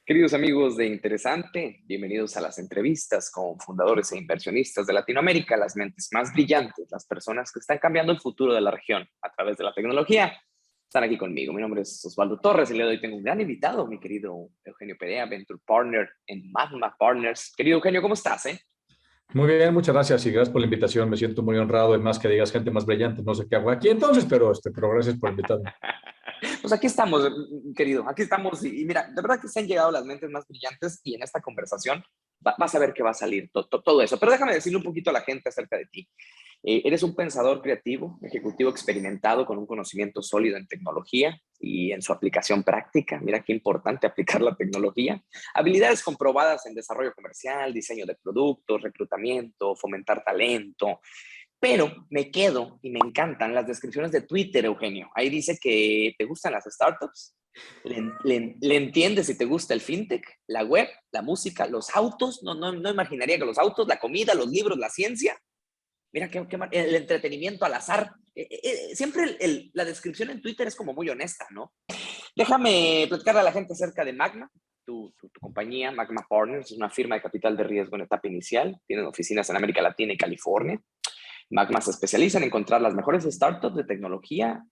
Queridos amigos de Interesante, bienvenidos a las entrevistas con fundadores e inversionistas de Latinoamérica, las mentes más brillantes, las personas que están cambiando el futuro de la región a través de la tecnología. Están aquí conmigo. Mi nombre es Osvaldo Torres y el día de hoy tengo un gran invitado, mi querido Eugenio Perea, Venture Partner en Magma Partners. Querido Eugenio, ¿cómo estás? Muy bien, muchas gracias y gracias por la invitación. Me siento muy honrado, y más que digas gente más brillante. No sé qué hago aquí entonces, pero gracias por invitarme. Pues aquí estamos, querido, aquí estamos y mira, de verdad que se han llegado las mentes más brillantes y en esta conversación vas a ver que va a salir todo eso. Pero déjame decirle un poquito a la gente acerca de ti. Eres un pensador creativo, ejecutivo experimentado con un conocimiento sólido en tecnología y en su aplicación práctica. Mira qué importante aplicar la tecnología. Habilidades comprobadas en desarrollo comercial, diseño de productos, reclutamiento, fomentar talento. Pero me quedo y me encantan las descripciones de Twitter, Eugenio. Ahí dice que te gustan las startups, le entiendes si te gusta el fintech, la web, la música, los autos. No imaginaría que los autos, la comida, los libros, la ciencia. Mira, el entretenimiento al azar. Siempre la descripción en Twitter es como muy honesta, ¿no? Déjame platicarle a la gente acerca de Magma. Tu compañía, Magma Partners, es una firma de capital de riesgo en etapa inicial. Tienen oficinas en América Latina y California. Magma se especializa en encontrar las mejores startups de tecnología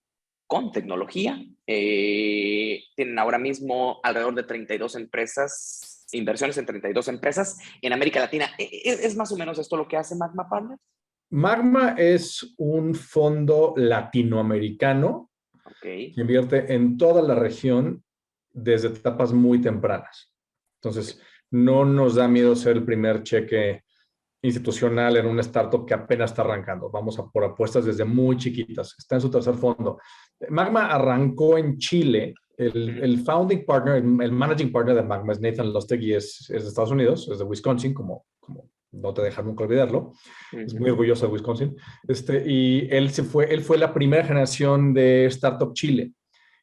con tecnología. Tienen ahora mismo alrededor de 32 empresas, inversiones en 32 empresas en América Latina. ¿Es más o menos esto lo que hace Magma Partners? Magma es un fondo latinoamericano Ok. que invierte en toda la región desde etapas muy tempranas. Entonces, no nos da miedo ser el primer cheque institucional en una startup que apenas está arrancando. Vamos a por apuestas desde muy chiquitas. Está en su tercer fondo. Magma arrancó en Chile. El founding partner, el managing partner de Magma es Nathan Lustig y es de Estados Unidos, es de Wisconsin, como no te dejan nunca olvidarlo. Es muy orgulloso de Wisconsin. Y él fue la primera generación de Startup Chile.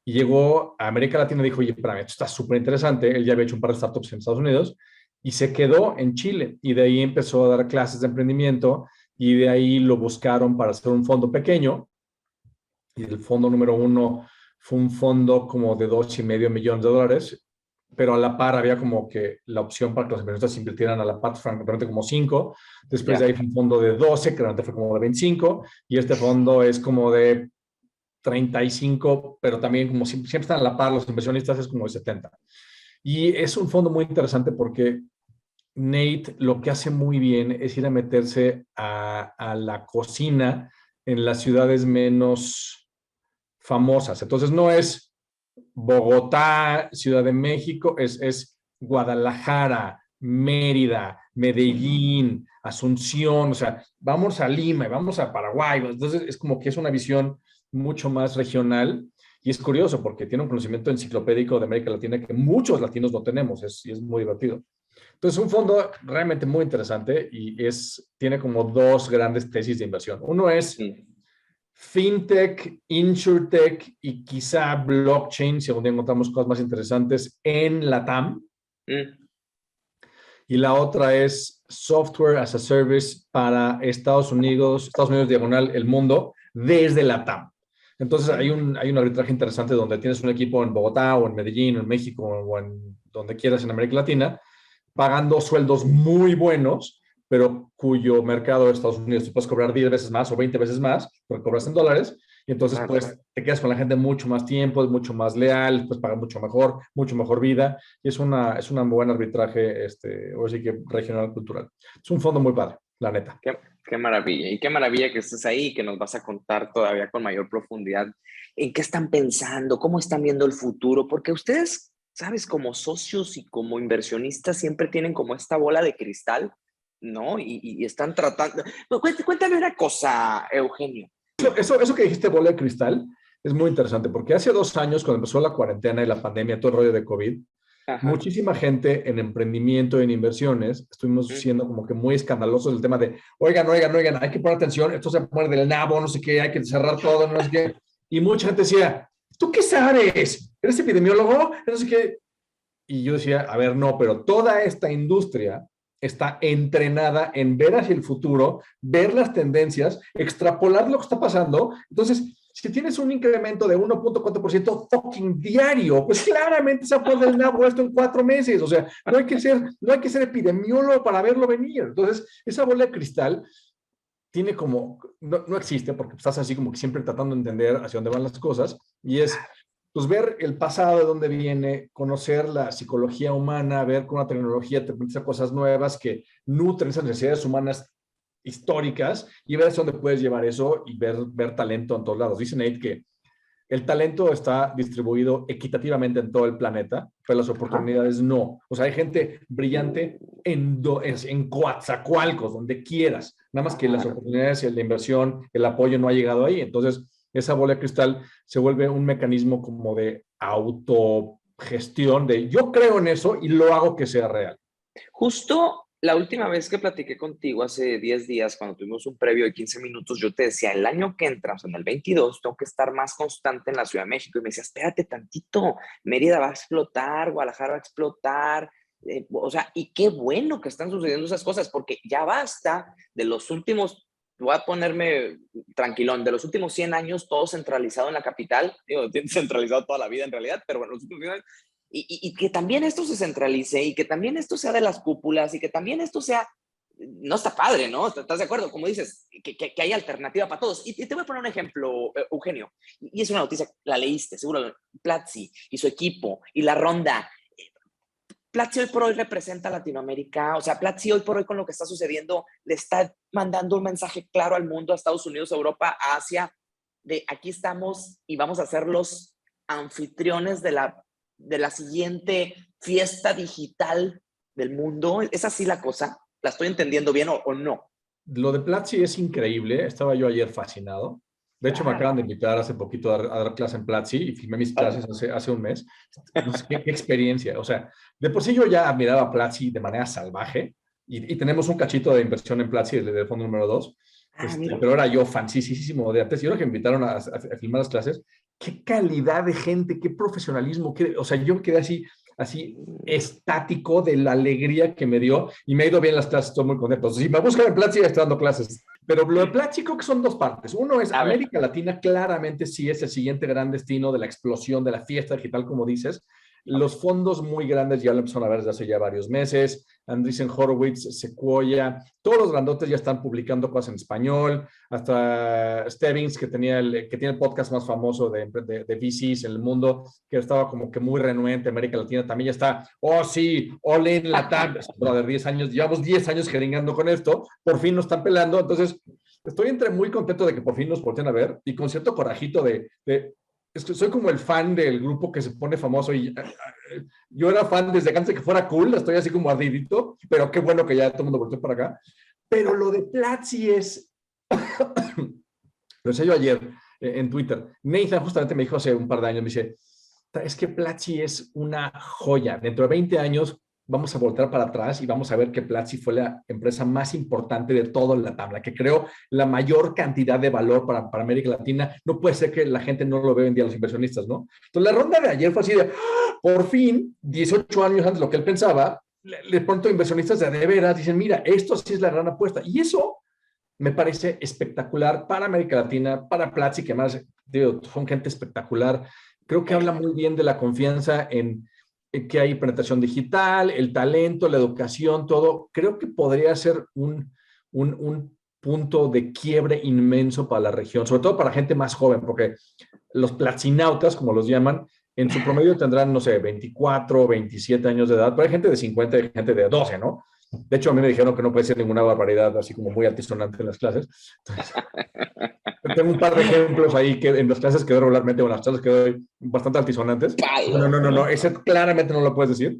Y llegó a América Latina y dijo, oye, para mí esto está súper interesante. Él ya había hecho un par de startups en Estados Unidos y se quedó en Chile. Y de ahí empezó a dar clases de emprendimiento y de ahí lo buscaron para hacer un fondo pequeño. Y el fondo número uno fue un fondo como de $2.5 millones, pero a la par había como que la opción para que los inversionistas invirtieran a la par, francamente como 5. Después de Ya. ahí fue un fondo de 12, que realmente fue como de 25, y este fondo es como de 35, pero también como siempre están a la par los inversionistas, es como de 70. Y es un fondo muy interesante porque Nate lo que hace muy bien es ir a meterse a la cocina en las ciudades menos famosas. Entonces no es Bogotá, Ciudad de México, es Guadalajara, Mérida, Medellín, Asunción, o sea, vamos a Lima, vamos a Paraguay. Entonces es como que es una visión mucho más regional y es curioso porque tiene un conocimiento enciclopédico de América Latina que muchos latinos no tenemos, y es muy divertido. Entonces, un fondo realmente muy interesante y tiene como dos grandes tesis de inversión. Uno es fintech, insurtech y quizá blockchain, si algún día encontramos cosas más interesantes en la TAM. Y la otra es software as a service para Estados Unidos diagonal el mundo, desde la TAM. Entonces hay un arbitraje interesante donde tienes un equipo en Bogotá o en Medellín o en México o en donde quieras en América Latina, pagando sueldos muy buenos, pero cuyo mercado de Estados Unidos tú puedes cobrar 10 veces más o 20 veces más, porque cobras en dólares, y entonces pues te quedas con la gente mucho más tiempo, es mucho más leal, pues pagar mucho mejor vida, y es una buen arbitraje, o sí que regional cultural. Es un fondo muy padre, la neta. Qué maravilla. Y qué maravilla que estés ahí y que nos vas a contar todavía con mayor profundidad en qué están pensando, cómo están viendo el futuro, porque ustedes, sabes, como socios y como inversionistas siempre tienen como esta bola de cristal, ¿no? Y están tratando. No, cuéntame una cosa, Eugenio. Eso que dijiste, bola de cristal, es muy interesante, porque hace 2 años, cuando empezó la cuarentena y la pandemia, todo el rollo de COVID, Ajá. muchísima gente en emprendimiento, en inversiones, estuvimos siendo como que muy escandalosos del tema de, oigan, hay que poner atención, esto se muerde del nabo, no sé qué, hay que cerrar todo, no sé qué. Y mucha gente decía, ¿tú qué sabes? ¿Eres epidemiólogo? No sé qué. Y yo decía, a ver, no, pero toda esta industria está entrenada en ver hacia el futuro, ver las tendencias, extrapolar lo que está pasando. Entonces, Si tienes un incremento de 1.4% fucking diario, pues claramente se puede el nabo esto en 4 meses. O sea, no hay que ser epidemiólogo para verlo venir. Entonces, esa bola de cristal tiene como, no existe porque estás así como que siempre tratando de entender hacia dónde van las cosas y es pues ver el pasado, de dónde viene, conocer la psicología humana, ver cómo la tecnología te permite hacer cosas nuevas que nutren esas necesidades humanas históricas y ver hacia dónde puedes llevar eso y ver talento en todos lados. Dice Nate que el talento está distribuido equitativamente en todo el planeta, pero las oportunidades no. O sea, hay gente brillante en Coatzacoalcos, donde quieras. Nada más que las oportunidades, la inversión, el apoyo no ha llegado ahí. Entonces, esa bola de cristal se vuelve un mecanismo como de autogestión, de yo creo en eso y lo hago que sea real. Justo la última vez que platiqué contigo, hace 10 días, cuando tuvimos un previo de 15 minutos, yo te decía, el año que entra, o sea, en el 22, tengo que estar más constante en la Ciudad de México. Y me decía, espérate tantito, Mérida va a explotar, Guadalajara va a explotar. O sea, y qué bueno que están sucediendo esas cosas, porque ya basta de los últimos, voy a ponerme tranquilón, de los últimos 100 años, todo centralizado en la capital. Digo, centralizado toda la vida en realidad, pero bueno, los últimos 100 años. Y que también esto se centralice y que también esto sea de las cúpulas y que también esto sea, no está padre, ¿no? ¿Estás de acuerdo? Como dices, que hay alternativa para todos. Y te voy a poner un ejemplo, Eugenio, y es una noticia, la leíste, seguro, Platzi y su equipo y la ronda. Platzi hoy por hoy representa a Latinoamérica, o sea, Platzi hoy por hoy con lo que está sucediendo le está mandando un mensaje claro al mundo, a Estados Unidos, a Europa, a Asia, de aquí estamos y vamos a ser los anfitriones de la siguiente fiesta digital del mundo. ¿Es así la cosa? ¿La estoy entendiendo bien o no? Lo de Platzi es increíble. Estaba yo ayer fascinado. De hecho, me acaban de invitar hace poquito a dar clase en Platzi y filmé mis clases hace un mes. No sé qué experiencia. O sea, de por sí yo ya admiraba a Platzi de manera salvaje y tenemos un cachito de inversión en Platzi desde el fondo número 2. Pero era yo fansísimo de antes. Y ahora que me invitaron a filmar las clases, qué calidad de gente, qué profesionalismo. O sea, yo quedé así estático de la alegría que me dio y me ha ido bien las clases, estoy muy contento. Si me buscan en Platzi, ya estoy dando clases. Pero lo de Platzi creo que son dos partes. Uno es América Latina, claramente sí es el siguiente gran destino de la explosión de la fiesta digital, como dices. Los fondos muy grandes ya lo empezaron a ver desde hace ya varios meses. Andreessen Horowitz, Sequoia, todos los grandotes ya están publicando cosas en español. Hasta Stebbins, que tiene el podcast más famoso de VCs en el mundo, que estaba como que muy renuente. América Latina también ya está, oh sí, all in Latam. Brother, 10 años, llevamos 10 años jeringando con esto. Por fin nos están pelando. Entonces, estoy muy contento de que por fin nos volteen a ver y con cierto corajito es que soy como el fan del grupo que se pone famoso y yo era fan desde antes de que fuera cool, estoy así como ardidito, pero qué bueno que ya todo el mundo volteó para acá. Pero lo de Platzi es, lo sé yo ayer en Twitter, Nathan justamente me dijo hace un par de años, me dice, es que Platzi es una joya, dentro de 20 años vamos a voltar para atrás y vamos a ver que Platzi fue la empresa más importante de toda la tabla, que creó la mayor cantidad de valor para América Latina. No puede ser que la gente no lo vea en día, los inversionistas, ¿no? Entonces, la ronda de ayer fue así de, por fin, 18 años antes de lo que él pensaba, de pronto inversionistas de veras dicen, mira, esto sí es la gran apuesta. Y eso me parece espectacular para América Latina, para Platzi, que más, digo, son gente espectacular. Creo que habla muy bien de la confianza en que hay penetración digital, el talento, la educación, todo. Creo que podría ser un punto de quiebre inmenso para la región, sobre todo para gente más joven, porque los platzinautas, como los llaman, en su promedio tendrán, no sé, 24, 27 años de edad, pero hay gente de 50 y gente de 12, ¿no? De hecho, a mí me dijeron que no puede ser ninguna barbaridad así como muy altisonante en las clases. Entonces, tengo un par de ejemplos ahí que en las clases que doy regularmente o en las clases que doy bastante altisonantes. No, ese claramente no lo puedes decir.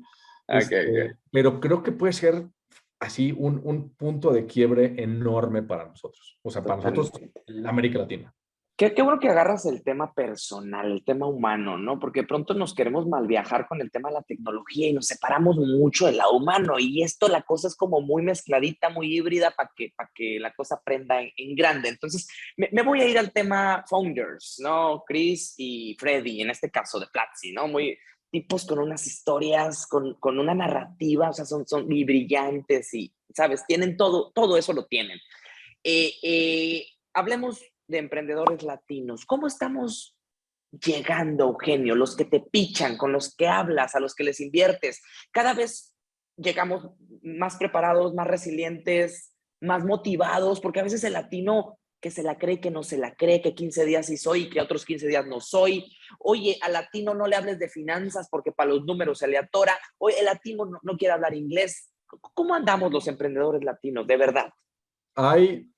Okay. Pero creo que puede ser así un punto de quiebre enorme para nosotros. O sea, para nosotros, la América Latina. Qué bueno que agarras el tema personal, el tema humano, ¿no? Porque pronto nos queremos mal viajar con el tema de la tecnología y nos separamos mucho del lado humano. Y esto, la cosa es como muy mezcladita, muy híbrida para que la cosa prenda en grande. Entonces, me voy a ir al tema founders, ¿no? Chris y Freddy, en este caso de Platzi, ¿no? Muy tipos con unas historias, con una narrativa, o sea, son y brillantes y, ¿sabes? Tienen todo eso lo tienen. Hablemos de emprendedores latinos, ¿cómo estamos llegando, Eugenio? Los que te pichan, con los que hablas, a los que les inviertes, cada vez llegamos más preparados, más resilientes, más motivados, porque a veces el latino que se la cree, que no se la cree, que 15 días sí soy, que otros 15 días no soy. Oye, al latino no le hables de finanzas porque para los números se le atora. Oye, el latino no quiere hablar inglés. ¿Cómo andamos los emprendedores latinos, de verdad? Hay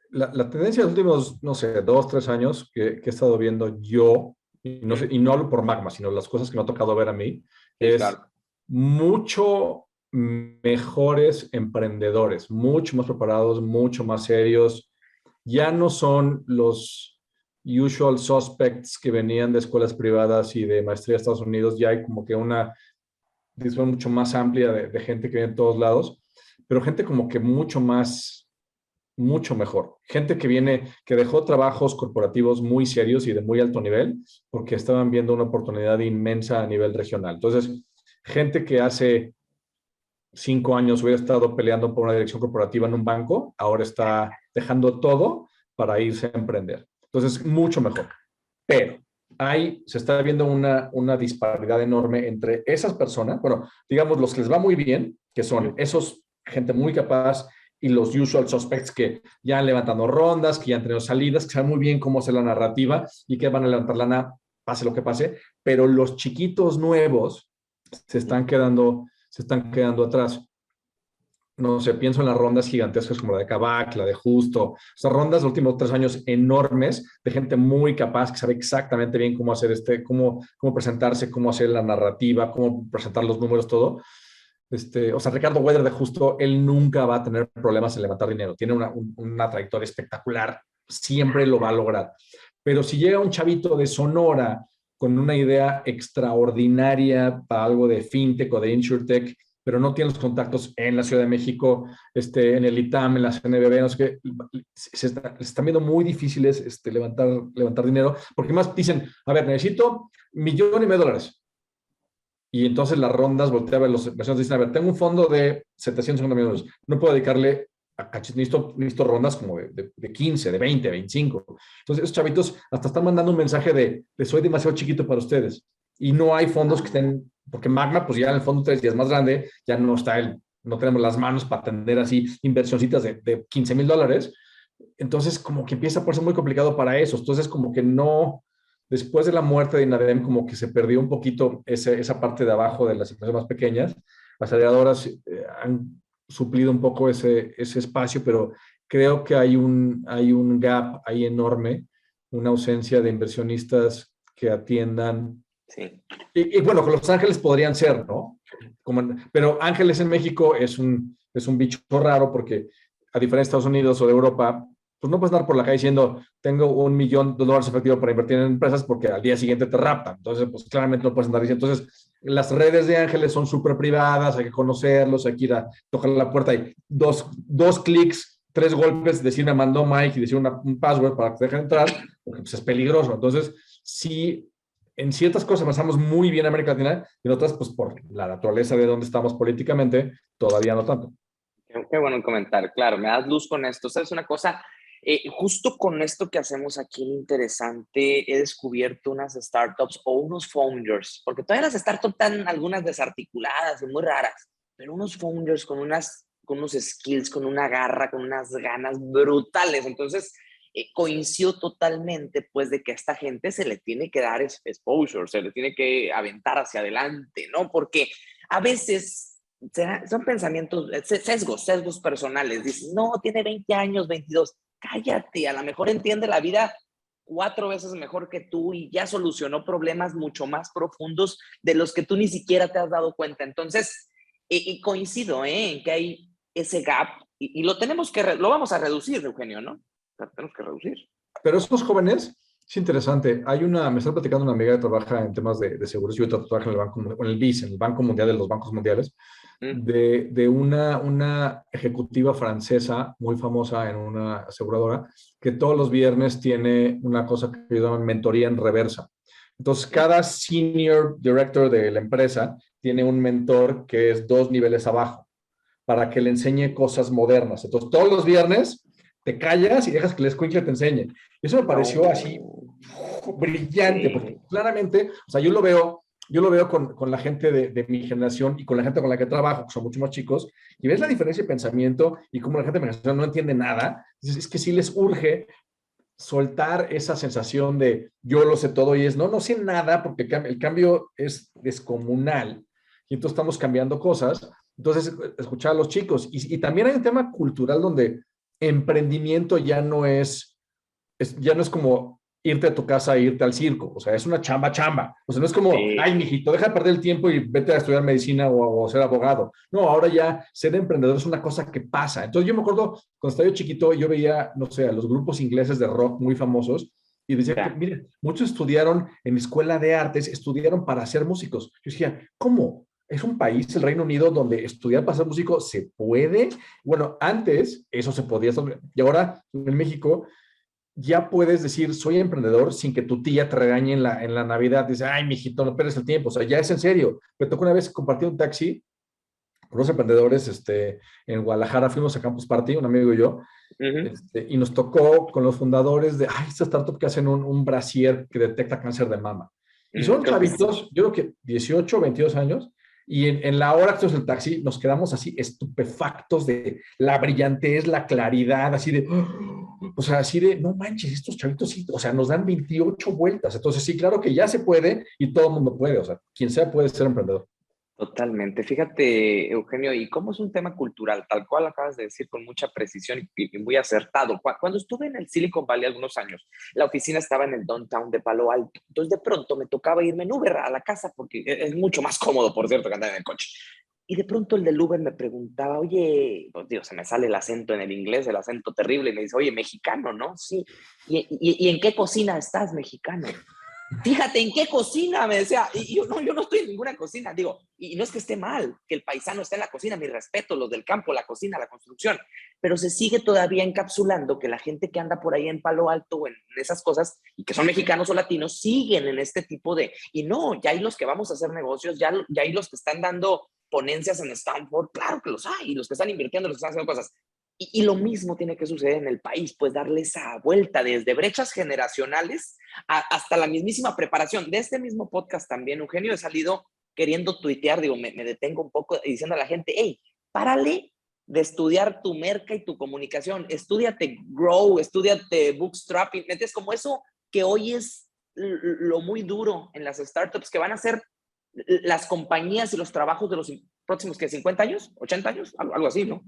la tendencia de los últimos, no sé, 2, 3 años que he estado viendo yo, y no hablo por Magma, sino las cosas que me ha tocado ver a mí, Sí, es claro. mucho mejores emprendedores, mucho más preparados, mucho más serios. Ya no son los usual suspects que venían de escuelas privadas y de maestría de Estados Unidos. Ya hay como que una visión mucho más amplia de gente que viene de todos lados, pero gente como que mucho mejor. Gente que viene, que dejó trabajos corporativos muy serios y de muy alto nivel porque estaban viendo una oportunidad inmensa a nivel regional. Entonces, gente que hace 5 años hubiera estado peleando por una dirección corporativa en un banco, ahora está dejando todo para irse a emprender. Entonces, mucho mejor. Pero se está viendo una disparidad enorme entre esas personas, bueno, digamos los que les va muy bien, que son esos gente muy capaz, y los usual suspects que ya han levantado rondas, que ya han tenido salidas, que saben muy bien cómo hacer la narrativa y que van a levantar lana, pase lo que pase, pero los chiquitos nuevos se están quedando atrás. No sé, pienso en las rondas gigantescas como la de Kavak, la de Justo, o sea, rondas de los últimos 3 años enormes de gente muy capaz que sabe exactamente bien cómo hacer cómo presentarse, cómo hacer la narrativa, cómo presentar los números, todo. O sea, Ricardo Weather de Justo, él nunca va a tener problemas en levantar dinero, tiene una trayectoria espectacular, siempre lo va a lograr. Pero si llega un chavito de Sonora con una idea extraordinaria para algo de fintech o de insurtech, pero no tiene los contactos en la Ciudad de México, en el ITAM, en la CNBB, no sé qué, se están viendo muy difíciles levantar dinero, porque más dicen, a ver, necesito $1.500.000. Y entonces las rondas, voltea a ver los inversores, dicen, a ver, tengo un fondo de $750 millones, no puedo dedicarle necesito rondas como de 15, de 20, 25. Entonces esos chavitos hasta están mandando un mensaje de soy demasiado chiquito para ustedes. Y no hay fondos que estén, porque Magma, pues ya en el fondo 3 días más grande, ya no tenemos las manos para atender así inversioncitas de $15,000. Entonces como que empieza a ponerse muy complicado para eso. Entonces como que no, después de la muerte de Inadem, como que se perdió un poquito esa parte de abajo de las empresas más pequeñas. Las aceleradoras han suplido un poco ese espacio, pero creo que hay un gap ahí enorme, una ausencia de inversionistas que atiendan. Sí. Y bueno, con Los Ángeles podrían ser, ¿no? Pero Ángeles en México es un bicho raro porque, a diferencia de Estados Unidos o de Europa, pues no puedes andar por la calle diciendo, tengo $1 millón efectivo para invertir en empresas, porque al día siguiente te raptan. Entonces, pues claramente no puedes andar diciendo. Entonces, las redes de Ángeles son súper privadas, hay que conocerlos, hay que ir a tocar la puerta y dos clics, 3 golpes, decir me mandó Mike y decir un password para que te dejen entrar, porque pues, es peligroso. Entonces, sí, en ciertas cosas pasamos muy bien en América Latina y en otras, pues por la naturaleza de donde estamos políticamente, todavía no tanto. Qué bueno comentar, claro, me das luz con esto. ¿Sabes una cosa? Justo con esto que hacemos aquí en Interesante, he descubierto unas startups o unos founders, porque todavía las startups están algunas desarticuladas y muy raras, pero unos founders con unos skills, con una garra, con unas ganas brutales. Entonces, coincido totalmente, pues, de que a esta gente se le tiene que dar exposure, se le tiene que aventar hacia adelante, ¿no? Porque a veces son pensamientos, sesgos personales. Dices, no, tiene 20 años, 22. Cállate, a lo mejor entiende la vida 4 veces mejor que tú y ya solucionó problemas mucho más profundos de los que tú ni siquiera te has dado cuenta. Entonces, coincido en que hay ese gap y lo vamos a reducir, Eugenio, ¿no? O sea, tenemos que reducir. Pero esos jóvenes, es interesante. Me está platicando una amiga que trabaja en temas de seguros y otra trabaja en el BIS, en el Banco Mundial de los Bancos Mundiales, de una ejecutiva francesa muy famosa en una aseguradora que todos los viernes tiene una cosa que llaman mentoría en reversa. Entonces, cada senior director de la empresa tiene un mentor que es 2 niveles abajo para que le enseñe cosas modernas. Entonces, todos los viernes te callas y dejas que el escuincle te enseñe. Y eso me pareció así brillante, porque Sí. claramente, o sea, yo lo veo con la gente de mi generación y con la gente con la que trabajo, que son mucho más chicos, y ves la diferencia de pensamiento y cómo la gente de mi generación no entiende nada. Es que sí les urge soltar esa sensación de yo lo sé todo y es no sé nada porque el cambio es descomunal y entonces estamos cambiando cosas. Entonces, escuchar a los chicos. Y también hay un tema cultural donde emprendimiento ya no es como irte a tu casa e irte al circo, o sea, es una chamba. O sea, no es como, Sí. ay, mijito, deja de perder el tiempo y vete a estudiar medicina o ser abogado. No, ahora ya ser emprendedor es una cosa que pasa. Entonces yo me acuerdo, cuando estaba yo chiquito, yo veía, no sé, a los grupos ingleses de rock muy famosos y decía que, Ya. miren, muchos estudiaron en escuela de artes, estudiaron para ser músicos. Yo decía, ¿cómo? Es un país, el Reino Unido, donde estudiar para ser músico se puede. Bueno, antes eso se podía, y ahora en México ya puedes decir, soy emprendedor sin que tu tía te regañe en la Navidad. Dice, ay, mijito, no pierdes el tiempo. O sea, ya es en serio. Me tocó una vez compartir un taxi con los emprendedores en Guadalajara. Fuimos a Campus Party, un amigo y yo, Ujú. y nos tocó con los fundadores de esta startup que hacen un brasier que detecta cáncer de mama. Y son Creo que sí. chavitos, yo creo que 18, 22 años, y en la hora que estuvimos en el taxi nos quedamos así estupefactos de la brillantez, la claridad, así de, o sea, así de, no manches, estos chavitos sí, o sea, nos dan 28 vueltas. Entonces sí, claro que ya se puede y todo el mundo puede, o sea, quien sea puede ser emprendedor. Totalmente. Fíjate, Eugenio, y cómo es un tema cultural, tal cual acabas de decir con mucha precisión y muy acertado. Cuando estuve en el Silicon Valley algunos años, la oficina estaba en el downtown de Palo Alto. Entonces, de pronto me tocaba irme en Uber a la casa porque es mucho más cómodo, por cierto, que andar en el coche. Y de pronto el del Uber me preguntaba, oye, pues digo, se me sale el acento en el inglés, el acento terrible, y me dice, oye, mexicano, ¿no? Sí. ¿Y en qué cocina estás, mexicano? Fíjate en qué cocina, me decía, y yo no estoy en ninguna cocina, digo, y no es que esté mal, que el paisano esté en la cocina, mi respeto, los del campo, la cocina, la construcción, pero se sigue todavía encapsulando que la gente que anda por ahí en Palo Alto o en esas cosas, y que son mexicanos o latinos, siguen en este tipo de, y no, ya hay los que vamos a hacer negocios, ya hay los que están dando ponencias en Stanford, claro que los hay, y los que están invirtiendo, los que están haciendo cosas, y lo mismo tiene que suceder en el país, pues darle esa vuelta desde brechas generacionales hasta la mismísima preparación. De este mismo podcast también, Eugenio, he salido queriendo tuitear, digo, me detengo un poco diciendo a la gente, hey, párale de estudiar tu merca y tu comunicación, estudiate Grow, estudiate Bootstrapping, metes como eso que hoy es lo muy duro en las startups que van a ser las compañías y los trabajos de los próximos que 50 años, 80 años, algo así, ¿no?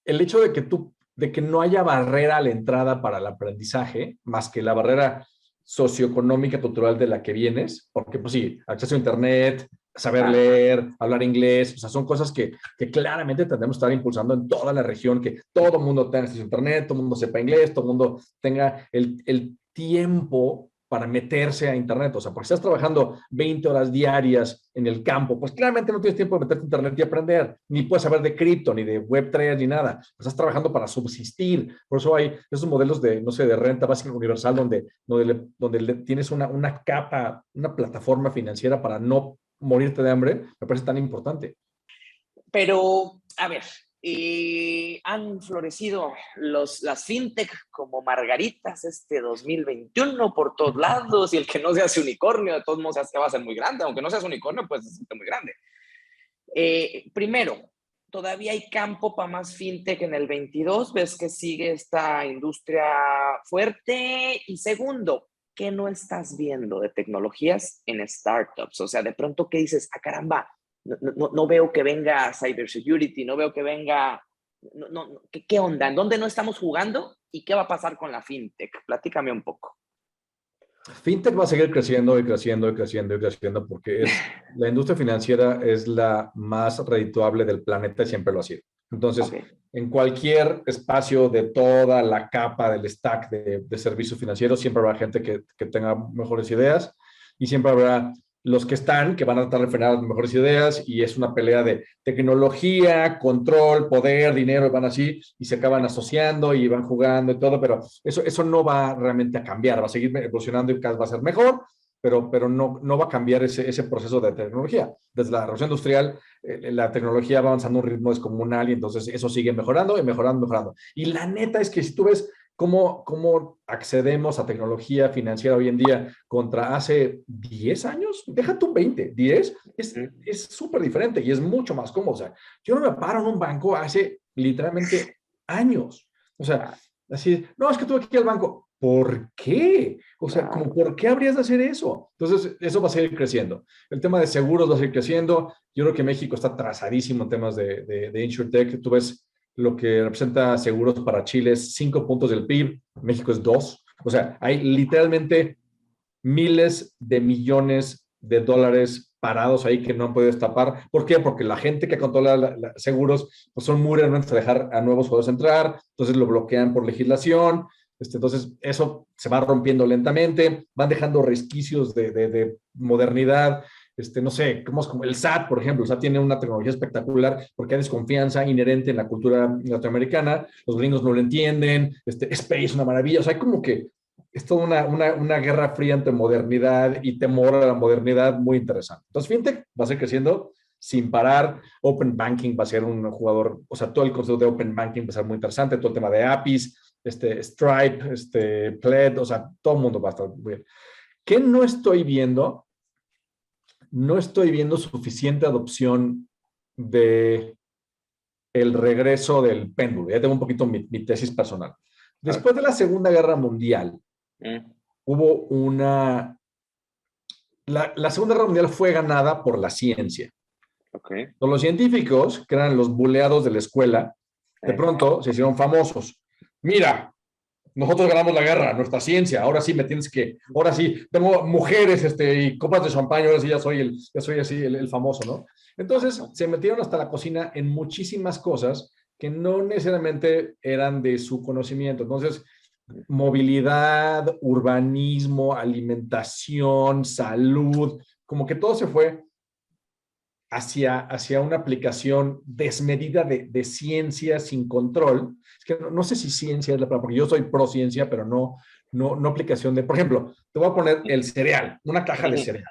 El hecho de que no haya barrera a la entrada para el aprendizaje, más que la barrera socioeconómica, cultural de la que vienes, porque pues sí, acceso a internet, saber Claro. leer, hablar inglés, o sea, son cosas que claramente tendremos que estar impulsando en toda la región, que todo el mundo tenga acceso a internet, todo el mundo sepa inglés, todo el mundo tenga el tiempo para meterse a internet, o sea, porque estás trabajando 20 horas diarias en el campo, pues claramente no tienes tiempo de meterte a internet y aprender, ni puedes saber de cripto, ni de Web3, ni nada. Estás trabajando para subsistir. Por eso hay esos modelos de, no sé, de renta básica universal donde tienes una capa, una plataforma financiera para no morirte de hambre, me parece tan importante. Pero, a ver, han florecido las fintech como margaritas este 2021 por todos lados y el que no se hace unicornio, de todos modos va a ser muy grande, aunque no seas unicornio, pues es muy grande. Primero, todavía hay campo para más fintech en el 22, ves que sigue esta industria fuerte. Y segundo, ¿qué no estás viendo de tecnologías en startups? O sea, de pronto, ¿qué dices? Ah, caramba, no veo que venga cybersecurity, no veo que venga, ¿qué onda? ¿En dónde no estamos jugando? ¿Y qué va a pasar con la fintech? Platícame un poco. Fintech va a seguir creciendo y creciendo y creciendo y creciendo porque la industria financiera es la más redituable del planeta y siempre lo ha sido. Ok. Entonces, en cualquier espacio de toda la capa del stack de servicios financieros, siempre habrá gente que tenga mejores ideas y siempre habrá los que están, que van a tratar de frenar las mejores ideas y es una pelea de tecnología, control, poder, dinero, y van así y se acaban asociando y van jugando y todo, pero eso no va realmente a cambiar, va a seguir evolucionando y cada vez va a ser mejor, pero no va a cambiar ese proceso de tecnología. Desde la revolución industrial, la tecnología va avanzando a un ritmo descomunal y entonces eso sigue mejorando y mejorando, mejorando. Y la neta es que si tú ves ¿Cómo accedemos a tecnología financiera hoy en día contra hace 10 años? Deja tú 20, 10, es súper diferente y es mucho más cómodo. O sea, yo no me paro en un banco hace literalmente años. O sea, así, no, es que tuve que ir al banco. ¿Por qué? O sea, como, ¿por qué habrías de hacer eso? Entonces, eso va a seguir creciendo. El tema de seguros va a seguir creciendo. Yo creo que México está atrasadísimo en temas de InsurTech. Tú ves lo que representa seguros para Chile es 5 puntos del PIB, México es 2. O sea, hay literalmente miles de millones de dólares parados ahí que no han podido destapar. ¿Por qué? Porque la gente que controla seguros pues son muy renuentes a dejar a nuevos jugadores entrar, entonces lo bloquean por legislación. Entonces, eso se va rompiendo lentamente, van dejando resquicios de modernidad. No sé, como el SAT, por ejemplo. El SAT tiene una tecnología espectacular porque hay desconfianza inherente en la cultura latinoamericana. Los gringos no lo entienden. Space es una maravilla. O sea, hay como que es toda una guerra fría entre modernidad y temor a la modernidad muy interesante. Entonces, FinTech va a seguir creciendo sin parar. Open Banking va a ser un jugador, o sea, todo el concepto de Open Banking va a ser muy interesante. Todo el tema de APIs, Stripe, Plaid, o sea, todo el mundo va a estar muy bien. ¿Qué no estoy viendo? No estoy viendo suficiente adopción de el regreso del péndulo. Ya tengo un poquito mi tesis personal. Después de la Segunda Guerra Mundial, hubo una... La Segunda Guerra Mundial fue ganada por la ciencia. Con los científicos, que eran los buleados de la escuela, de pronto se hicieron famosos. Mira, nosotros ganamos la guerra, nuestra ciencia, ahora sí me tienes que, ahora sí, tengo mujeres y copas de champán, ahora sí ya soy así el famoso, ¿no? Entonces se metieron hasta la cocina en muchísimas cosas que no necesariamente eran de su conocimiento. Entonces, movilidad, urbanismo, alimentación, salud, como que todo se fue hacia una aplicación desmedida de ciencia sin control. Es que no sé si ciencia es la palabra, porque yo soy pro ciencia, pero no aplicación de, por ejemplo, te voy a poner el cereal, una caja de cereal.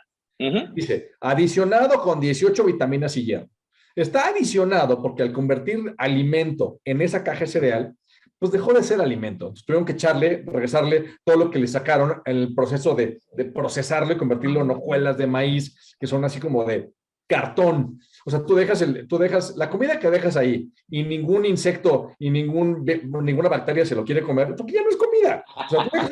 Dice, adicionado con 18 vitaminas y hierro. Está adicionado porque al convertir alimento en esa caja de cereal, pues dejó de ser alimento. Entonces, tuvieron que regresarle todo lo que le sacaron en el proceso de procesarlo y convertirlo en hojuelas de maíz, que son así como de cartón. O sea, tú dejas la comida que dejas ahí y ningún insecto y ninguna bacteria se lo quiere comer, porque ya no es comida. O sea, tú dejas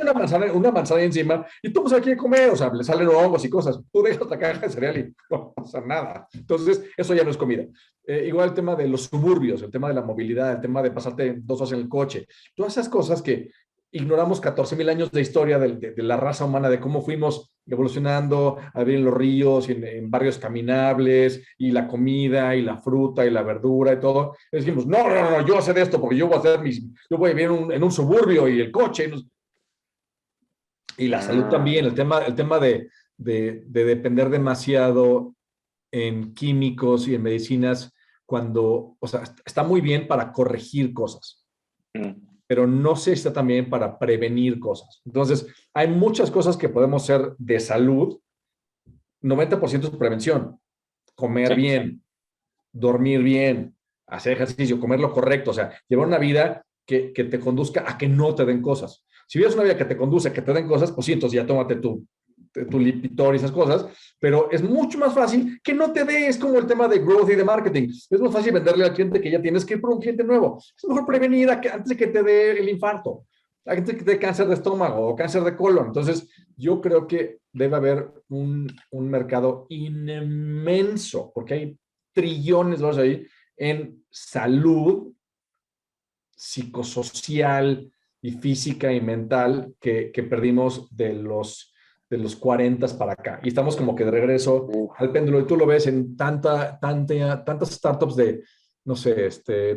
una manzana encima y todo se la quiere comer, o sea, le salen hongos y cosas. Tú dejas la caja de cereal y no pasa nada. Entonces, eso ya no es comida. Igual el tema de los suburbios, el tema de la movilidad, el tema de pasarte 2 horas en el coche, todas esas cosas que ignoramos 14,000 años de historia de la raza humana, de cómo fuimos evolucionando a vivir en los ríos, y en barrios caminables, y la comida, y la fruta, y la verdura, y todo. Y dijimos, no, yo sé de esto porque yo voy a vivir en un suburbio, y el coche, y la salud también, el tema de depender demasiado en químicos y en medicinas, cuando, o sea, está muy bien para corregir cosas, pero no sé si está también para prevenir cosas. Entonces, hay muchas cosas que podemos hacer de salud. 90% es prevención. Comer bien, dormir bien, hacer ejercicio, comer lo correcto, o sea, llevar una vida que te conduzca a que no te den cosas. Si vives una vida que te conduce a que te den cosas, pues sí, entonces ya tómate tu Lipitor y esas cosas, pero es mucho más fácil que no te dé. Es como el tema de growth y de marketing. Es más fácil venderle al cliente que ya tienes que ir por un cliente nuevo. Es mejor prevenir antes de que te dé el infarto, antes de que te dé cáncer de estómago o cáncer de colon. Entonces, yo creo que debe haber un mercado inmenso, porque hay trillones de dólares ahí en salud psicosocial y física y mental que perdimos de los 40 para acá. Y estamos como que de regreso al péndulo. Y tú lo ves en tantas startups de, no sé,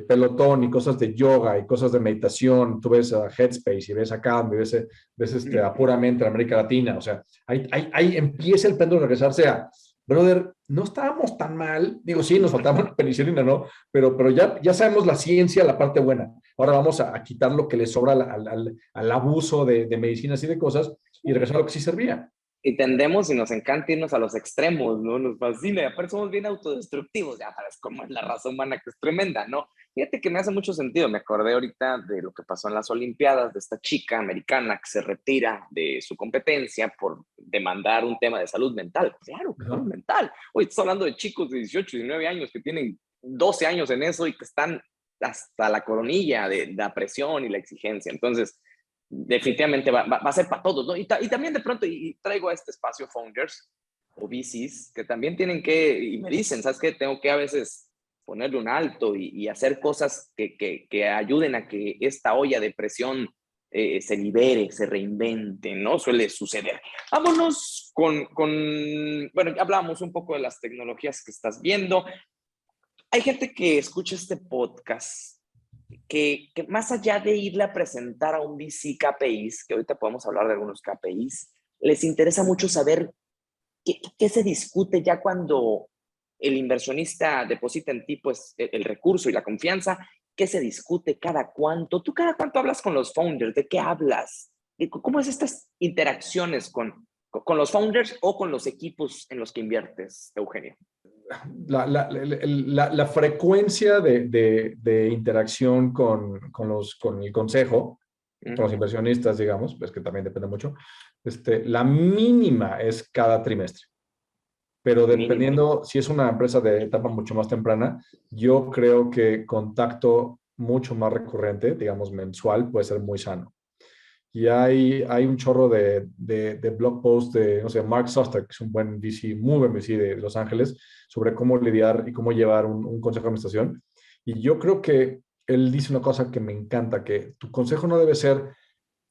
pelotón y cosas de yoga y cosas de meditación. Tú ves a Headspace y ves a Calm y ves a Puramente en América Latina. O sea, ahí empieza el péndulo a regresarse a, brother, no estábamos tan mal. Digo, sí, nos faltaba la penicilina, ¿no? Pero ya sabemos la ciencia, la parte buena. Ahora vamos a quitar lo que le sobra al abuso de medicinas y de cosas y regresar a lo que sí servía. Y tendemos y nos encanta irnos a los extremos, ¿no? Nos fascina, y aparte somos bien autodestructivos, ya sabes cómo es la raza humana, que es tremenda, ¿no? Fíjate que me hace mucho sentido. Me acordé ahorita de lo que pasó en las Olimpiadas, de esta chica americana que se retira de su competencia por demandar un tema de salud mental. Claro, salud Ajá. mental. Hoy estás hablando de chicos de 18, 19 años que tienen 12 años en eso y que están hasta la coronilla de la presión y la exigencia. Entonces, definitivamente va a ser para todos, ¿no? Y también de pronto, y traigo a este espacio founders o VCs que también tienen que, y me dicen, ¿sabes qué? Tengo que a veces ponerle un alto y hacer cosas que ayuden a que esta olla de presión se libere, se reinvente, ¿no? Suele suceder. Vámonos bueno, ya hablamos un poco de las tecnologías que estás viendo. Hay gente que escucha este podcast que más allá de irle a presentar a un VC KPIs, que ahorita podemos hablar de algunos KPIs, les interesa mucho saber qué se discute ya cuando el inversionista deposita en ti pues, el recurso y la confianza, qué se discute, cada cuánto. ¿Tú cada cuánto hablas con los founders? ¿De qué hablas? ¿Cómo es estas interacciones con los founders o con los equipos en los que inviertes, Eugenio? La frecuencia de interacción con el consejo, con los inversionistas, digamos, pues que también depende mucho, la mínima es cada trimestre. Pero Mínimo. dependiendo, si es una empresa de etapa mucho más temprana, yo creo que contacto mucho más recurrente, digamos mensual, puede ser muy sano. Y hay un chorro de blog posts de, no sé, Mark Suster, que es un buen VC, muy buen VC de Los Ángeles, sobre cómo lidiar y cómo llevar un consejo de administración. Y yo creo que él dice una cosa que me encanta, que tu consejo no debe ser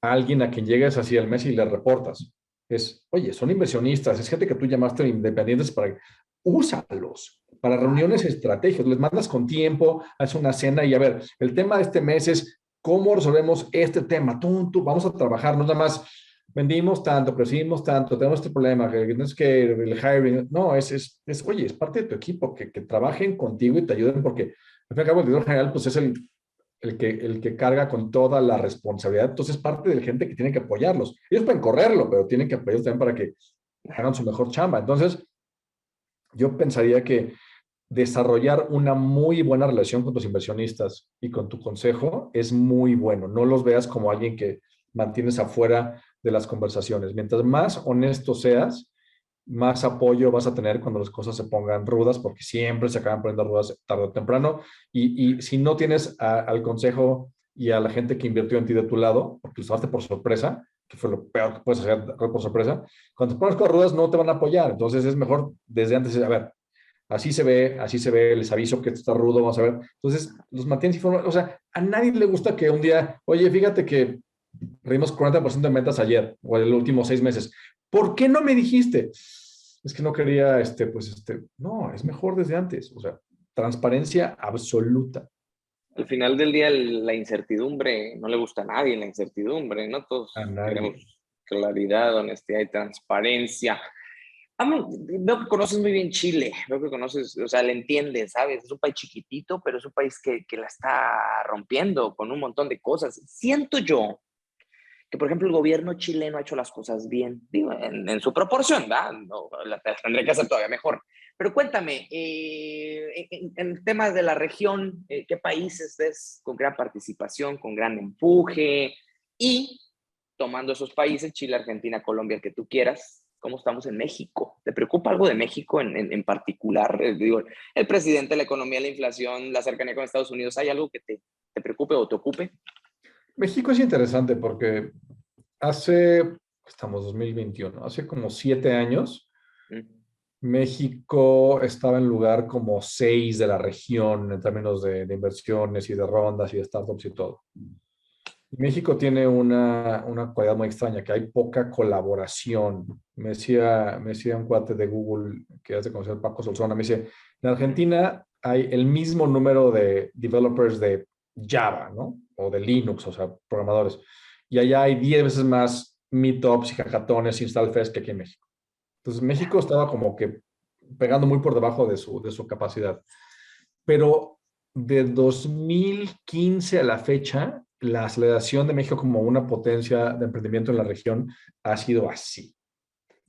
a alguien a quien llegues así al mes y le reportas. Es, oye, son inversionistas, es gente que tú llamaste independientes para... Úsalos para reuniones estratégicas, les mandas con tiempo, haces una cena y a ver, el tema de este mes es cómo resolvemos este tema. Tú, vamos a trabajar, no nada más vendimos tanto, crecimos tanto, tenemos este problema, que no es que el hiring, no, oye, es parte de tu equipo, que trabajen contigo y te ayuden porque al fin y al cabo el director general pues es el que carga con toda la responsabilidad. Entonces, parte de la gente que tiene que apoyarlos. Ellos pueden correrlo, pero tienen que apoyarlos también para que hagan su mejor chamba. Entonces, yo pensaría que desarrollar una muy buena relación con tus inversionistas y con tu consejo es muy bueno. No los veas como alguien que mantienes afuera de las conversaciones. Mientras más honesto seas, más apoyo vas a tener cuando las cosas se pongan rudas, porque siempre se acaban poniendo rudas tarde o temprano. Y si no tienes al consejo y a la gente que invirtió en ti de tu lado, porque los tomaste por sorpresa, que fue lo peor que puedes hacer por sorpresa, cuando te pones con rudas no te van a apoyar. Entonces es mejor desde antes, a ver, así se ve, les aviso que esto está rudo, vamos a ver. Entonces los mantienes informados. O sea, a nadie le gusta que un día, oye, fíjate que redimos 40% de ventas ayer o en los últimos 6 meses. ¿Por qué no me dijiste? Es que no quería, no, es mejor desde antes. O sea, transparencia absoluta. Al final del día, la incertidumbre no le gusta a nadie, la incertidumbre, ¿no? A Todos queremos nadie. claridad, honestidad y transparencia. Veo que conoces muy bien Chile, veo que conoces, o sea, le entiendes, ¿sabes? Es un país chiquitito, pero es un país que la está rompiendo con un montón de cosas. Siento yo que, por ejemplo, el gobierno chileno ha hecho las cosas bien, digo, en su proporción, ¿verdad? No, la tendré que hacer todavía mejor. Pero cuéntame, en temas de la región, ¿qué países ves con gran participación, con gran empuje? Y tomando esos países, Chile, Argentina, Colombia, el que tú quieras, ¿cómo estamos en México? ¿Te preocupa algo de México en particular? Digo, el presidente, la economía, la inflación, la cercanía con Estados Unidos, ¿hay algo que te preocupe o te ocupe? México es interesante porque estamos 2021, hace como 7 años, Mm. México estaba en lugar como 6 de la región en términos de inversiones y de rondas y de startups y todo. México tiene una cualidad muy extraña, que hay poca colaboración. Me decía un cuate de Google, que es de conocer Paco Solzona, me dice, en Argentina hay el mismo número de developers de Java, ¿no? O de Linux, o sea, programadores. Y allá hay 10 veces más meetups y hackatones y install fest que aquí en México. Entonces, México estaba como que pegando muy por debajo de su capacidad. Pero de 2015 a la fecha, la aceleración de México como una potencia de emprendimiento en la región ha sido así.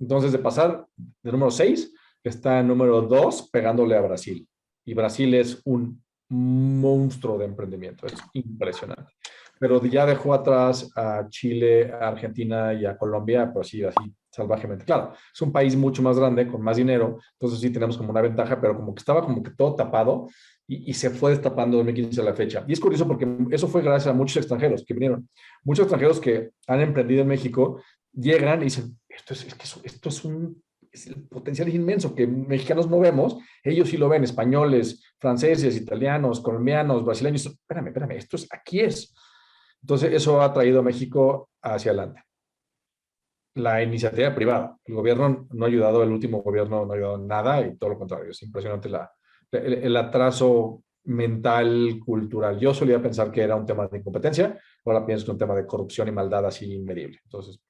Entonces, de pasar de número 6, está en número 2 pegándole a Brasil. Y Brasil es un monstruo de emprendimiento, es impresionante. Pero ya dejó atrás a Chile, a Argentina y a Colombia, pues sí, así salvajemente. Claro, es un país mucho más grande, con más dinero, entonces sí tenemos como una ventaja, pero como que estaba como que todo tapado y se fue destapando 2015 a la fecha. Y es curioso porque eso fue gracias a muchos extranjeros que vinieron. Muchos extranjeros que han emprendido en México llegan y dicen, esto es un el potencial es inmenso que mexicanos no vemos, ellos sí lo ven, españoles, franceses, italianos, colombianos, brasileños. Espérame, aquí es. Entonces, eso ha traído a México hacia adelante. La iniciativa privada, el gobierno no ha ayudado, el último gobierno no ha ayudado en nada y todo lo contrario, es impresionante el atraso mental, cultural. Yo solía pensar que era un tema de incompetencia, ahora pienso que es un tema de corrupción y maldad así inmedible. Entonces,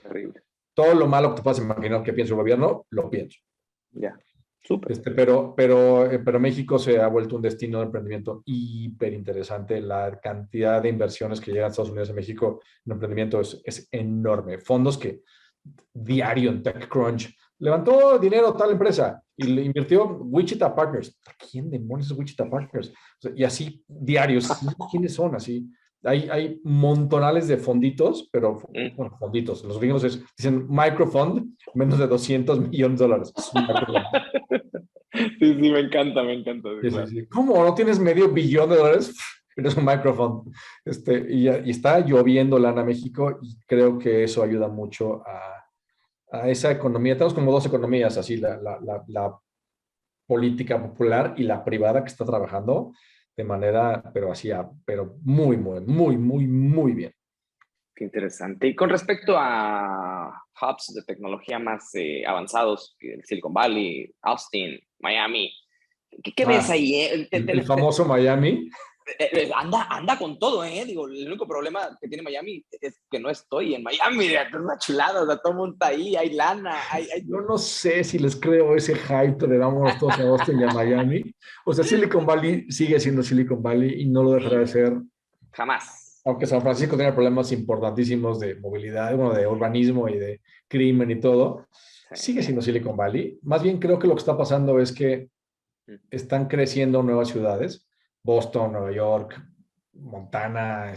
Terrible. todo lo malo que te puedas imaginar que piensa el gobierno, lo pienso. Ya, súper. Pero México se ha vuelto un destino de emprendimiento hiper interesante. La cantidad de inversiones que llegan a Estados Unidos y México en emprendimiento es enorme. Fondos que diario en TechCrunch levantó dinero tal empresa y le invirtió Wichita Partners. ¿Quién demonios es Wichita Partners? O sea, y así diarios. ¿Quiénes son así? Hay montonales de fonditos, pero bueno, fonditos. Los gringos dicen microfund, menos de $200 millones. Es un Sí, sí, me encanta, sí, sí, sí, claro. sí. ¿Cómo? ¿No tienes medio billón de dólares? Eres un micrófono. Y está lloviendo lana a México y creo que eso ayuda mucho a esa economía. Tenemos como dos economías, así, la política popular y la privada que está trabajando de manera, pero así, pero muy bien. Qué interesante. Y con respecto a hubs de tecnología más avanzados, el Silicon Valley, Austin, Miami, ¿qué ves Ah, ahí? el famoso Miami. Anda con todo, ¿eh? Digo, el único problema que tiene Miami es que no estoy en Miami, es una chulada, o sea, todo el mundo está ahí, hay lana, hay... Yo no sé si les creo ese hype de vámonos todos a Austin y a Miami. O sea, Silicon Valley sigue siendo Silicon Valley y no lo dejará de Sí, ser. jamás. Aunque San Francisco tiene problemas importantísimos de movilidad, bueno, de urbanismo y de crimen y todo, Sí. sigue siendo Silicon Valley. Más bien creo que lo que está pasando es que están creciendo nuevas ciudades, Boston, Nueva York, Montana,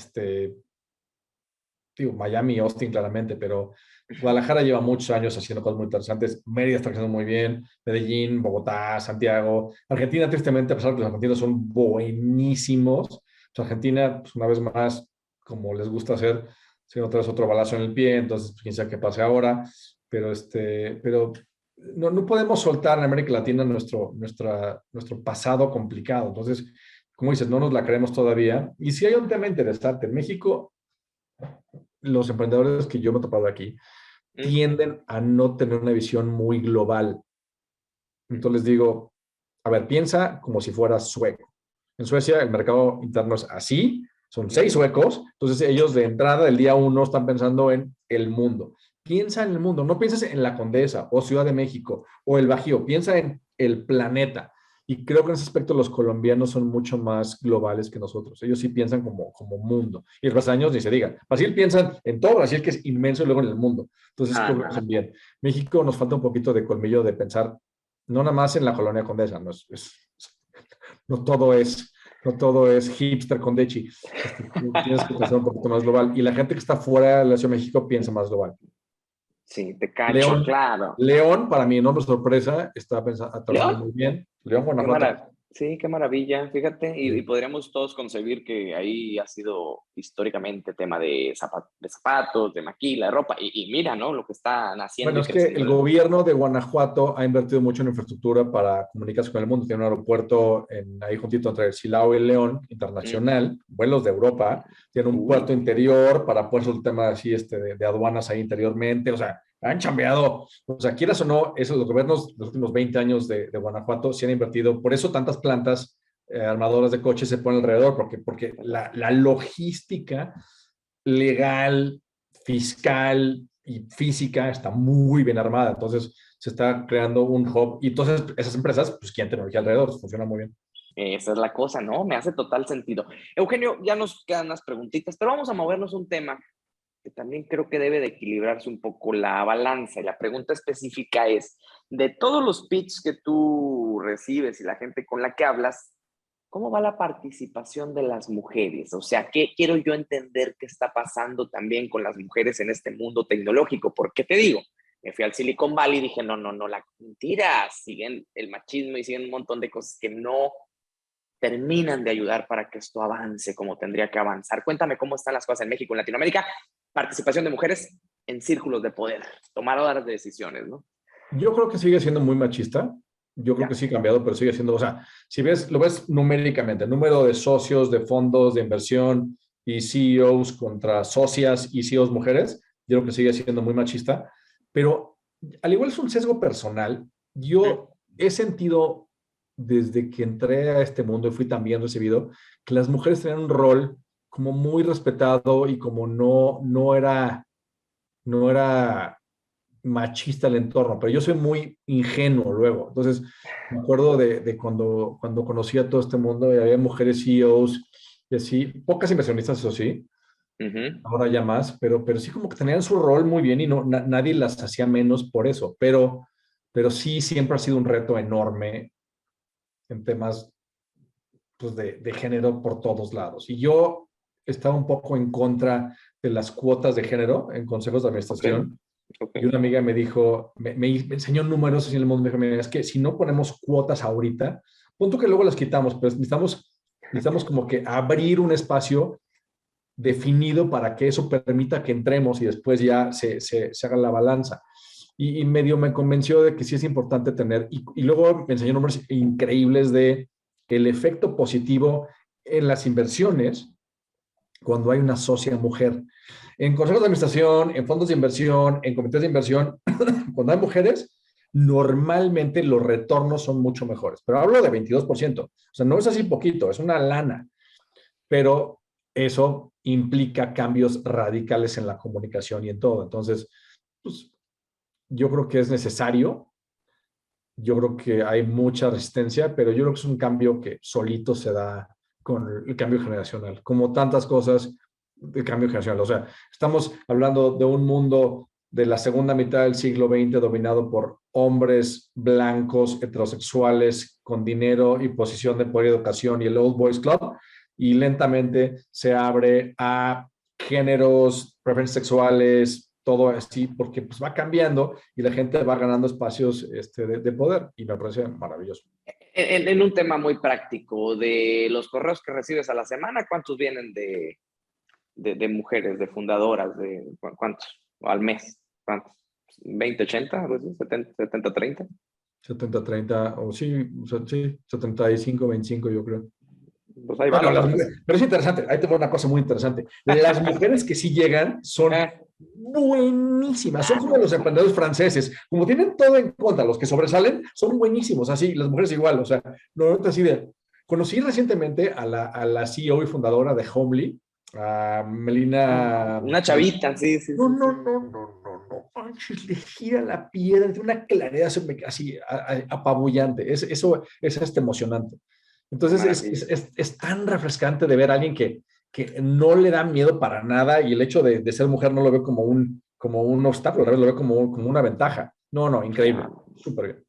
digo, Miami y Austin claramente, pero Guadalajara lleva muchos años haciendo cosas muy interesantes. Mérida está creciendo muy bien, Medellín, Bogotá, Santiago. Argentina, tristemente, a pesar de que los argentinos son buenísimos, pues Argentina, pues una vez más, como les gusta hacer, si otra vez otro balazo en el pie, entonces pues, quién sabe qué pase ahora, pero no podemos soltar en América Latina nuestro pasado complicado. Entonces, como dices, no nos la creemos todavía. Y si hay un tema interesante, en México los emprendedores que yo me he topado aquí tienden a no tener una visión muy global. Entonces les digo, a ver, piensa como si fueras sueco. En Suecia el mercado interno es así, son 6 suecos, entonces ellos de entrada del día uno están pensando en el mundo. Piensa en el mundo, no pienses en la Condesa o Ciudad de México o el Bajío, piensa en el planeta. Y creo que en ese aspecto los colombianos son mucho más globales que nosotros. Ellos sí piensan como mundo. Y los brasileños ni se diga. Brasil piensan en todo Brasil, que es inmenso, y luego en el mundo. Entonces creo que lo hacen bien. México nos falta un poquito de colmillo de pensar no nada más en la colonia Condesa, no todo es, no todo es hipster con Dechi. Tienes que pensar un poquito más global. Y la gente que está fuera de la Ciudad de México piensa más global. Sí, te cacho, León, claro. León, para mi enorme sorpresa, está trabajando ¿León? muy bien. León, Qué Guanajuato. mara Sí, qué maravilla, fíjate, y Sí. podríamos todos concebir que ahí ha sido históricamente tema de, de zapatos, de maquila, de ropa, y mira, ¿no? Lo que está naciendo Bueno, y es que creciendo. el gobierno de Guanajuato ha invertido mucho en infraestructura para comunicarse con el mundo. Tiene un aeropuerto ahí juntito entre el Silao y el León, internacional, vuelos de Europa. Tiene un puerto interior para poder soltar el tema así, de aduanas ahí interiormente. O sea, han chambeado. O sea, quieras o no, esos los gobiernos, los últimos 20 años de Guanajuato, se han invertido. Por eso tantas plantas armadoras de coches se ponen alrededor, porque la logística legal, fiscal y física está muy bien armada. Entonces se está creando un hub y entonces esas empresas pues quieren tecnología alrededor, funciona muy bien. Esa es la cosa, ¿no? Me hace total sentido. Eugenio, ya nos quedan unas preguntitas, pero vamos a movernos a un tema que también creo que debe de equilibrarse un poco la balanza. Y la pregunta específica es, de todos los pitches que tú recibes y la gente con la que hablas, ¿cómo va la participación de las mujeres? O sea, ¿qué quiero yo entender qué está pasando también con las mujeres en este mundo tecnológico? Porque te digo, me fui al Silicon Valley y dije, no, no, no, la mentira, siguen el machismo y siguen un montón de cosas que no terminan de ayudar para que esto avance como tendría que avanzar. Cuéntame cómo están las cosas en México, en Latinoamérica, participación de mujeres en círculos de poder, tomadoras de decisiones, ¿no? Yo creo que sigue siendo muy machista. Yo creo que Ya. sí ha cambiado, pero sigue siendo, o sea, si ves, lo ves numéricamente, número de socios de fondos de inversión y CEOs contra socias y CEOs mujeres, yo creo que sigue siendo muy machista, pero al igual es un sesgo personal, Mm. yo he sentido desde que entré a este mundo y fui también recibido, que las mujeres tenían un rol como muy respetado y como no era machista el entorno, pero yo soy muy ingenuo luego. Entonces, me acuerdo de cuando conocí a todo este mundo y había mujeres CEOs y así, pocas inversionistas, eso sí, Ujú. ahora ya más, pero sí como que tenían su rol muy bien y nadie las hacía menos por eso, pero sí siempre ha sido un reto enorme en temas pues, de género por todos lados. Y yo estaba un poco en contra de las cuotas de género en consejos de Ok, administración. ok. Y una amiga me dijo, me enseñó números así en el mundo, me dijo, "Mira, es que si no ponemos cuotas ahorita, punto que luego las quitamos, pero necesitamos como que abrir un espacio definido para que eso permita que entremos y después ya se haga la balanza. Y medio me convenció de que sí es importante tener, y luego me enseñó números increíbles de el efecto positivo en las inversiones cuando hay una socia mujer. En consejos de administración, en fondos de inversión, en comités de inversión, cuando hay mujeres, normalmente los retornos son mucho mejores. Pero hablo de 22%. O sea, no es así poquito, es una lana. Pero eso implica cambios radicales en la comunicación y en todo. Entonces, pues, yo creo que es necesario. Yo creo que hay mucha resistencia, pero yo creo que es un cambio que solito se da con el cambio generacional, como tantas cosas de cambio generacional. O sea, estamos hablando de un mundo de la segunda mitad del siglo XX dominado por hombres blancos, heterosexuales, con dinero y posición de poder y educación y el Old Boys Club, y lentamente se abre a géneros, preferencias sexuales, todo así, porque pues va cambiando y la gente va ganando espacios de poder y me parece maravilloso. En un tema muy práctico, de los correos que recibes a la semana, ¿cuántos vienen de mujeres, de fundadoras? ¿Cuántos? ¿O al mes? ¿Cuántos? ¿20-80? ¿Algo así? ¿70-30? 70-30 o sí, o sea, sí, 75-25 yo creo. Pues ahí Bueno, vamos, entonces. pero es interesante, ahí tengo una cosa muy interesante. Las mujeres que sí llegan son buenísimas, son como los emprendedores franceses, como tienen todo en contra, los que sobresalen son buenísimos, así, las mujeres igual, o sea, no así de... Conocí recientemente a la CEO y fundadora de Homely, a Melina. Una chavita, sí, sí, No, sí, no, sí. no, no, no, no manches, le gira la piedra de una claridad así apabullante. Eso es emocionante. Qué Entonces maravilla. es tan refrescante de ver a alguien que no le da miedo para nada y el hecho de ser mujer no lo ve como un obstáculo, lo ve como una ventaja. No, no, increíble. Claro, Súper bien.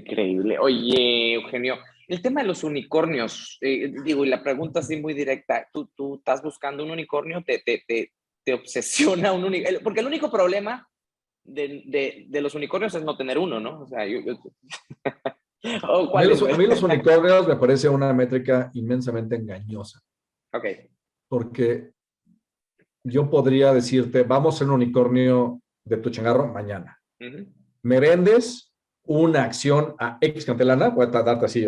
increíble. Oye, Eugenio, el tema de los unicornios, digo, y la pregunta así muy directa, ¿tú estás buscando un unicornio? ¿Te obsesiona un unicornio? Porque el único problema de los unicornios es no tener uno, ¿no? O sea, ¿o A mí, cuál los, es? a mí los unicornios me parece una métrica inmensamente engañosa, Ok. porque yo podría decirte, vamos a ser un unicornio de tu changarro mañana. Ujú. Me vendes una acción a X cantidad de lana, voy a darte así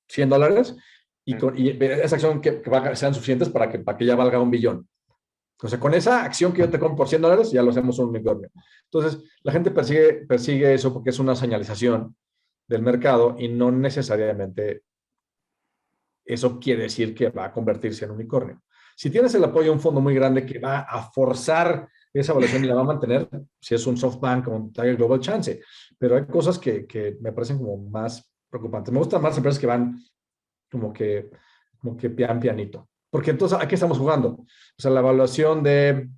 $100, y esa acción que sean suficientes para que ya valga 1 billón. O sea, con esa acción que yo te compro por $100, ya lo hacemos un unicornio. Entonces, la gente persigue eso porque es una señalización del mercado y no necesariamente eso quiere decir que va a convertirse en unicornio. Si tienes el apoyo de un fondo muy grande que va a forzar esa evaluación y la va a mantener, si es un SoftBank o un Tiger Global, chance. Pero hay cosas que me parecen como más preocupantes. Me gustan más empresas que van como que pianito. Porque entonces, ¿a qué estamos jugando? O sea, la evaluación de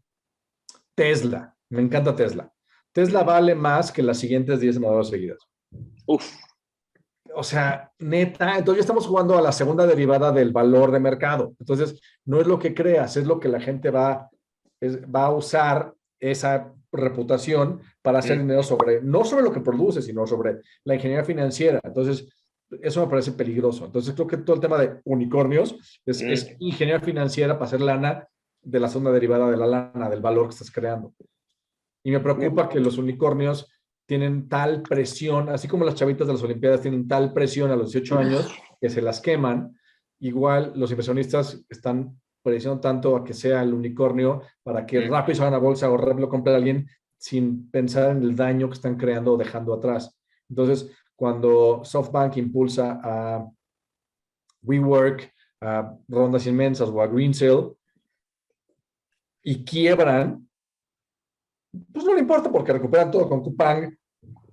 Tesla. Me encanta Tesla. Tesla Ujú. vale más que las siguientes 10 ganadoras seguidas. Uf, o sea, neta, entonces ya estamos jugando a la segunda derivada del valor de mercado. Entonces, no es lo que creas, es lo que la gente va a usar esa reputación para hacer Mm, dinero sobre, no sobre lo que produce, sino sobre la ingeniería financiera. Entonces, eso me parece peligroso. Entonces, creo que todo el tema de unicornios es mm, ingeniería financiera para hacer lana de la segunda derivada de la lana, del valor que estás creando. Y me preocupa que los unicornios tienen tal presión, así como las chavitas de las Olimpiadas tienen tal presión a los 18 años que se las queman, igual los inversionistas están presionando tanto a que sea el unicornio para que mm, rápido se hagan a bolsa o rápido lo compre alguien sin pensar en el daño que están creando o dejando atrás. Entonces, cuando SoftBank impulsa a WeWork, a rondas inmensas o a Greensill y quiebran, pues no le importa porque recuperan todo con Coupang.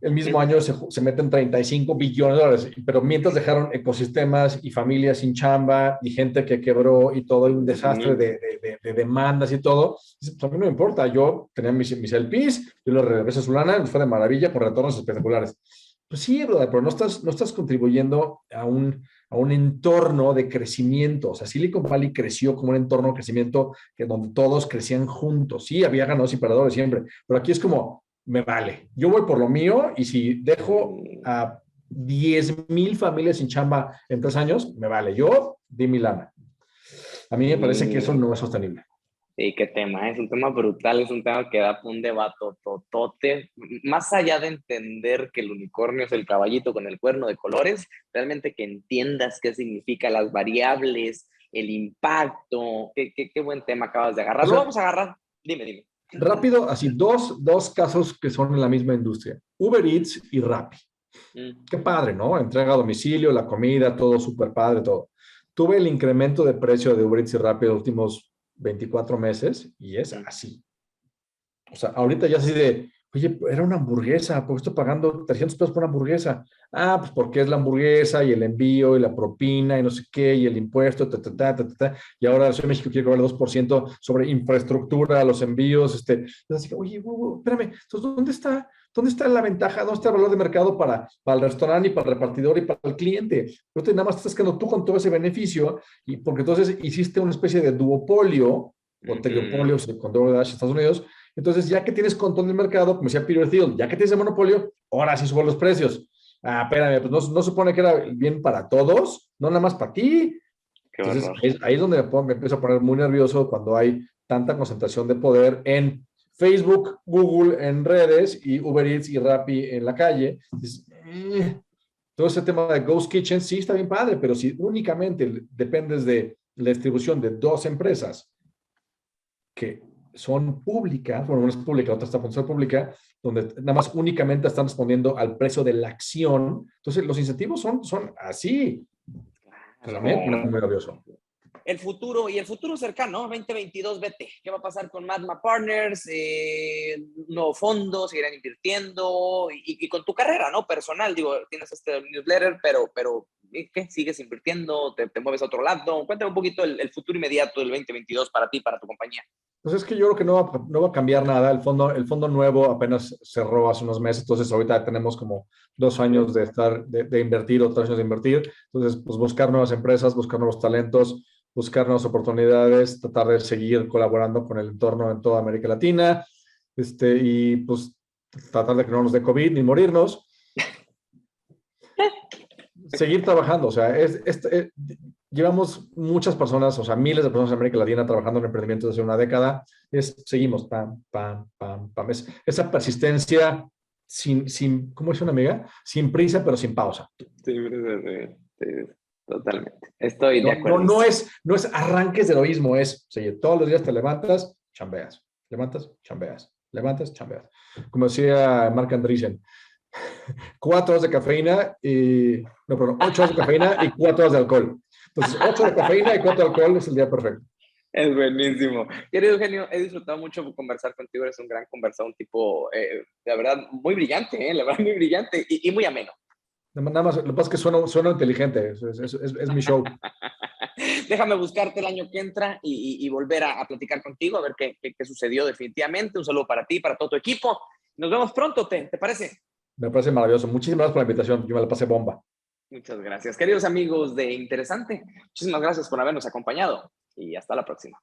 El mismo mm, año se meten 35 billones de dólares, pero mientras dejaron ecosistemas y familias sin chamba y gente que quebró y todo un desastre mm. de demandas y todo, pues a mí no me importa, yo tenía mis LPs, yo les regresé su lana, fue de maravilla con retornos espectaculares. Pues sí, brother, pero no estás contribuyendo a un entorno de crecimiento. O sea, Silicon Valley creció como un entorno de crecimiento donde todos crecían juntos. Sí, había ganadores y perdedores siempre, pero aquí es como, me vale. Yo voy por lo mío y si dejo Mm, a 10,000 familias sin chamba en 3 años, me vale. Yo di mi lana. A mí me parece que eso mm. no es sostenible. Sí, qué tema, es un tema brutal, es un tema que da pa' un debate totote. Más allá de entender que el unicornio es el caballito con el cuerno de colores, realmente que entiendas qué significa las variables, el impacto. Qué buen tema acabas de O agarrar. Lo sea, vamos a agarrar. Dime, dime. rápido, así, dos casos que son en la misma industria. Uber Eats y Rappi. Mm, Qué padre, ¿no? Entrega a domicilio, la comida, todo súper padre, todo. Tuve el incremento de precio de Uber Eats y Rappi en los últimos 24 meses y es mm, así. O sea, ahorita ya así de, oye, era una hamburguesa, ¿por qué estoy pagando 300 pesos por una hamburguesa? Ah, pues porque es la hamburguesa y el envío y la propina y no sé qué, y el impuesto, ta, ta, ta, ta, ta, ta. Y ahora la Ciudad de México quiere cobrar el 2% sobre infraestructura, los envíos, es así que, oye, espérame, entonces, ¿dónde está la ventaja? ¿Dónde está el valor de mercado para el restaurante y para el repartidor y para el cliente? Entonces, nada más te estás quedando tú con todo ese beneficio y porque entonces hiciste una especie de duopolio o ujú. trigopolio con DoorDash Estados Unidos. Entonces, ya que tienes control del mercado, como decía Peter Thiel, ya que tienes el monopolio, ahora sí suben los precios. Ah, espérame, pues no supone que era bien para todos, no nada más para ti. Qué Entonces, horror. ahí es donde me empiezo a poner muy nervioso cuando hay tanta concentración de poder en Facebook, Google en redes y Uber Eats y Rappi en la calle. Entonces, todo ese tema de Ghost Kitchen sí está bien padre, pero si únicamente dependes de la distribución de dos empresas que son públicas, bueno, una es pública, la otra está por ser pública, donde nada más únicamente están respondiendo al precio de la acción. Entonces, los incentivos son así. Pues a mí me pone Claro. muy nervioso. El futuro y el futuro cercano, 2022, vete. ¿Qué va a pasar con Magma Partners? Nuevo fondo, seguirán invirtiendo y con tu carrera, ¿no? Personal, digo, tienes este newsletter, pero ¿qué? ¿Sigues invirtiendo? ¿Te mueves a otro lado? Cuéntame un poquito el futuro inmediato del 2022 para ti, para tu compañía. Pues es que yo creo que no va a cambiar nada. El fondo nuevo apenas cerró hace unos meses, entonces ahorita tenemos como 2 años de invertir o 3 años de invertir. Entonces, pues buscar nuevas empresas, buscar nuevos talentos, buscar nuevas oportunidades, tratar de seguir colaborando con el entorno en toda América Latina, y pues tratar de que no nos dé COVID ni morirnos. Seguir trabajando, o sea, llevamos muchas personas, o sea, miles de personas en América Latina trabajando en emprendimientos desde una década, seguimos, pam, pam, pam, pam, esa persistencia ¿cómo es una amiga? Sin prisa, pero sin pausa. Sí, sí, sí, totalmente. Estoy de No, no, no acuerdísimo. es, no es arranques de heroísmo, es seguir. Todos los días te levantas, chambeas, levantas, chambeas, levantas, chambeas. Como decía Marc Andreessen, 4 horas de cafeína y, no, perdón, 8 horas de cafeína y 4 horas de alcohol. Entonces, 8 de cafeína y 4 de alcohol es el día perfecto. Es buenísimo. Querido Eugenio, he disfrutado mucho conversar contigo. Eres un gran conversador, un tipo, de verdad, muy brillante, la verdad, muy brillante y muy ameno. Nada más, lo que pasa es que sueno inteligente, es mi show. Déjame buscarte el año que entra y volver a platicar contigo, a ver qué sucedió definitivamente. Un saludo para ti, para todo tu equipo. Nos vemos pronto, ¿te parece? Me parece maravilloso. Muchísimas gracias por la invitación. Yo me la pasé bomba. Muchas gracias. Queridos amigos de Interesante, muchísimas gracias por habernos acompañado y hasta la próxima.